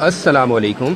अस्सलामुअलैकुम।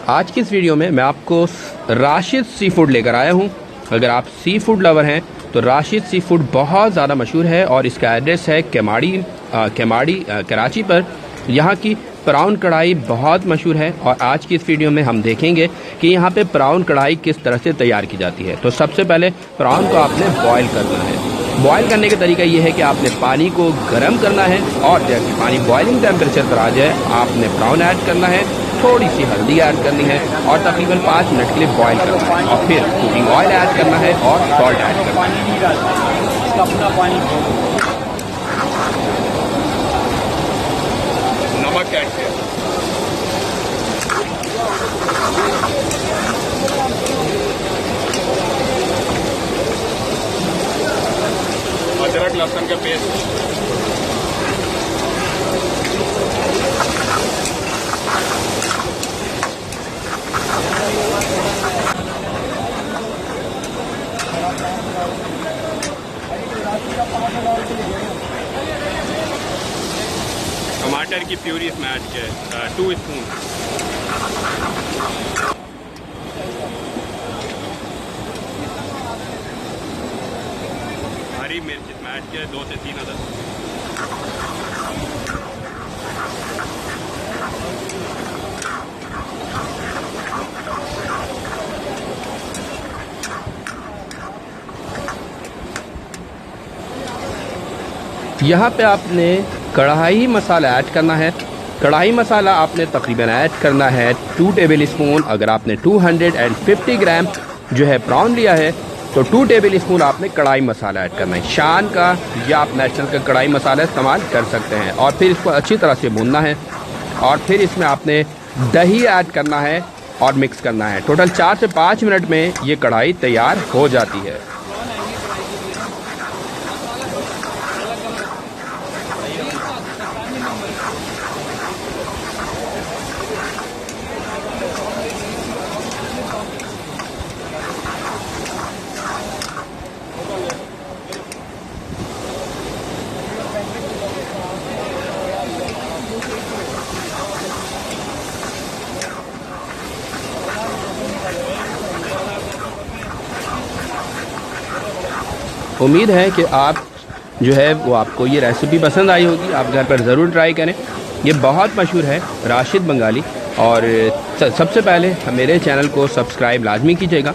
आज की इस वीडियो में मैं आपको राशिद सी फूड लेकर आया हूं। अगर आप सी फूड लवर हैं तो राशिद सी फूड बहुत ज़्यादा मशहूर है और इसका एड्रेस है केमाड़ी कराची पर। यहाँ की प्राउन कढ़ाई बहुत मशहूर है और आज की इस वीडियो में हम देखेंगे कि यहाँ पे प्राउन कढ़ाई किस तरह से तैयार की जाती है। तो सबसे पहले प्राउन को आपने बॉईल करना है। बॉईल करने का तरीका ये है कि आपने पानी को गर्म करना है और जैसे पानी बॉइलिंग टेम्परेचर पर आ जाए आपने प्राउन ऐड करना है, थोड़ी सी हल्दी ऐड करनी है और तकरीबन 5 मिनट के लिए बॉईल करना है और फिर कुकिंग ऑयल ऐड करना है और सॉल्ट ऐड करना है। नमक ऐड किया, अदरक लहसुन का पेस्ट, टमाटर की प्यूरी इसमें ऐड किया 2 स्पून, हरी मिर्च इसमें ऐड किया 2 से 3 अदद, यहाँ पे आपने कढ़ाई मसाला ऐड करना है। कढ़ाई मसाला आपने तकरीबन ऐड करना है 2 टेबल स्पून। अगर आपने 250 ग्राम जो है प्राउन लिया है तो 2 टेबल स्पून आपने कढ़ाई मसाला ऐड करना है। शान का या आप नेशनल का कढ़ाई मसाला इस्तेमाल कर सकते हैं और फिर इसको अच्छी तरह से भूनना है और फिर इसमें आपने दही ऐड करना है और मिक्स करना है। टोटल 4 से 5 मिनट में ये कढ़ाई तैयार हो जाती है। उम्मीद है कि आप जो है वो आपको ये रेसिपी पसंद आई होगी। आप घर पर ज़रूर ट्राई करें। ये बहुत मशहूर है राशिद बंगाली। और सबसे पहले मेरे चैनल को सब्सक्राइब लाजमी कीजिएगा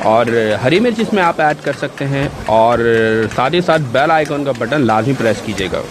और हरी मिर्च इसमें आप ऐड कर सकते हैं और साथ ही साथ बेल आइकॉन का बटन लाजमी प्रेस कीजिएगा।